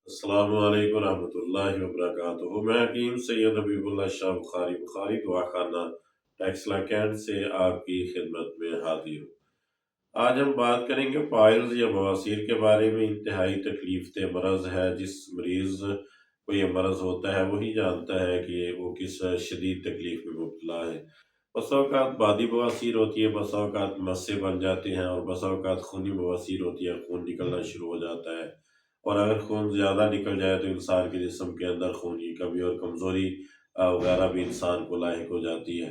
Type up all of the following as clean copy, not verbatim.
السلام علیکم ورحمۃ اللہ وبرکاتہ۔ میں حکیم سید حبیب اللہ شاہ بخاری دعا خانہ ٹیکسلا کینٹ سے آپ کی خدمت میں حاضر ہوں۔ آج ہم بات کریں گے پائلز یا بواسیر کے بارے میں۔ انتہائی تکلیف دہ مرض ہے، جس مریض کو یہ مرض ہوتا ہے وہی جانتا ہے کہ وہ کس شدید تکلیف میں مبتلا ہے۔ بسا اوقات بادی بواسیر ہوتی ہے، بسا اوقات مسے بن جاتے ہیں، اور بسا اوقات خونی بواسیر ہوتی ہے، خون نکلنا شروع ہو جاتا ہے۔ اور اگر خون زیادہ نکل جائے تو انسان کے جسم کے اندر خون کی کمی اور کمزوری وغیرہ بھی انسان کو لاحق ہو جاتی ہے۔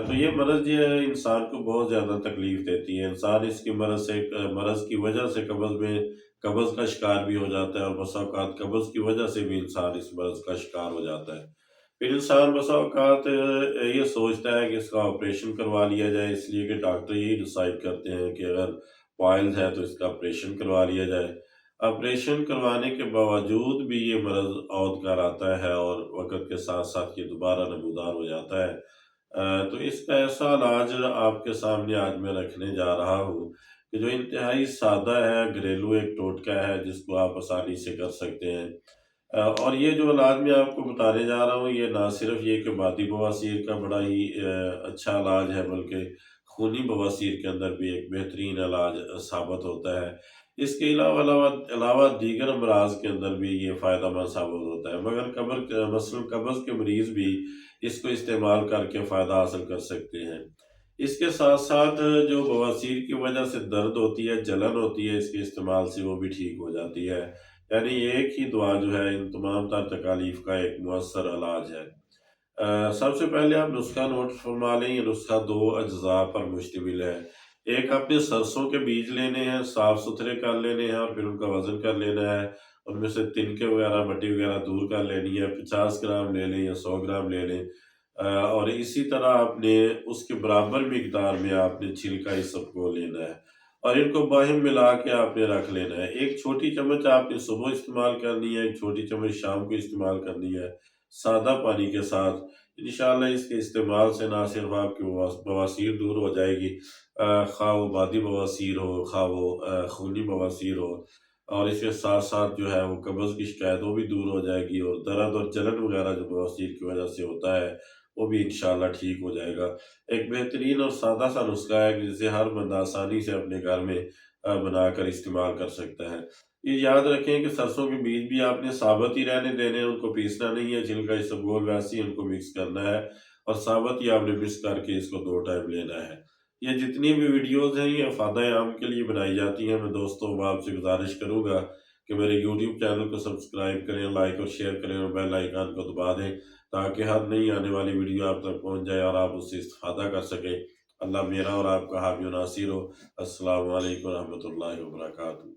تو یہ مرض جو ہے انسان کو بہت زیادہ تکلیف دیتی ہے۔ انسان اس کی مرض کی وجہ سے قبض کا شکار بھی ہو جاتا ہے، اور بسا اوقات قبض کی وجہ سے بھی انسان اس مرض کا شکار ہو جاتا ہے۔ پھر انسان بسا اوقات یہ سوچتا ہے کہ اس کا آپریشن کروا لیا جائے، اس لیے کہ ڈاکٹر یہی ڈیسائیڈ کرتے ہیں کہ اگر پائلز ہے تو اس کا آپریشن کروا لیا جائے۔ آپریشن کروانے کے باوجود بھی یہ مرض عود کر آتا ہے، اور وقت کے ساتھ ساتھ یہ دوبارہ نمودار ہو جاتا ہے۔ تو اس کا ایسا علاج آپ کے سامنے آج میں رکھنے جا رہا ہوں کہ جو انتہائی سادہ ہے، گھریلو ایک ٹوٹکا ہے جس کو آپ آسانی سے کر سکتے ہیں۔ اور یہ جو علاج میں آپ کو بتانے جا رہا ہوں، یہ نہ صرف یہ کہ بادی بواسیر کا بڑا ہی اچھا علاج ہے، بلکہ خونی بواسیر کے اندر بھی ایک بہترین علاج ثابت ہوتا ہے۔ اس کے علاوہ دیگر امراض کے اندر بھی یہ فائدہ مند ثابت ہوتا ہے، مگر مثلاً قبض کے مریض بھی اس کو استعمال کر کے فائدہ حاصل کر سکتے ہیں۔ اس کے ساتھ ساتھ جو بواسیر کی وجہ سے درد ہوتی ہے، جلن ہوتی ہے، اس کے استعمال سے وہ بھی ٹھیک ہو جاتی ہے۔ یعنی ایک ہی دعا جو ہے ان تمام تر تکالیف کا ایک مؤثر علاج ہے۔ سب سے پہلے آپ نسخہ نوٹ فرما لیں۔ یہ نسخہ 2 اجزاء پر مشتمل ہے۔ ایک اپنے سرسوں کے بیج لینے ہیں، صاف ستھرے کر لینے ہیں، اور پھر ان کا وزن کر لینا ہے۔ ان میں سے تنکے وغیرہ مٹی وغیرہ دور کر لینی ہے۔ 50 گرام لے لیں یا 100 گرام لے لیں، اور اسی طرح آپ نے اس کے برابر مقدار میں آپ نے چھلکا اس سب کو لینا ہے، اور ان کو باہم ملا کے آپ نے رکھ لینا ہے۔ ایک چھوٹی چمچ آپ نے صبح استعمال کرنی ہے، ایک چھوٹی چمچ شام کو استعمال کرنی ہے، سادہ پانی کے ساتھ۔ انشاءاللہ اس کے استعمال سے نہ صرف آپ کی بواسیر دور ہو جائے گی، خواہ وہ بادی بواسیر ہو، خواہ وہ خونی بواسیر ہو، اور اس کے ساتھ ساتھ جو ہے وہ قبض کی شکایت وہ بھی دور ہو جائے گی، اور درد اور جلن وغیرہ جو بواسیر کی وجہ سے ہوتا ہے وہ بھی انشاءاللہ ٹھیک ہو جائے گا۔ ایک بہترین اور سادہ سا نسخہ ہے کہ جسے ہر بندہ آسانی سے اپنے گھر میں بنا کر استعمال کر سکتا ہے۔ یہ یاد رکھیں کہ سرسوں کے بیج بھی آپ نے ثابت ہی رہنے دینے ہیں، ان کو پیسنا نہیں ہے، چھلکا اسبگول ویسے ہی ان کو مکس کرنا ہے، اور ثابت ہی آپ نے مکس کر کے اس کو 2 ٹائم لینا ہے۔ یہ جتنی بھی ویڈیوز ہیں یہ فائدہ عام کے لیے بنائی جاتی ہیں۔ میں دوستوں آپ سے گزارش کروں گا کہ میرے یوٹیوب چینل کو سبسکرائب کریں، لائک اور شیئر کریں، اور بیل آئیکن کو دبا دیں تاکہ ہر نئی آنے والی ویڈیو آپ تک پہنچ جائے اور آپ اس سے استفادہ کر سکیں۔ اللہ میرا اور آپ کا حامی و ناصر ہو۔ السلام علیکم ورحمۃ اللہ وبرکاتہ۔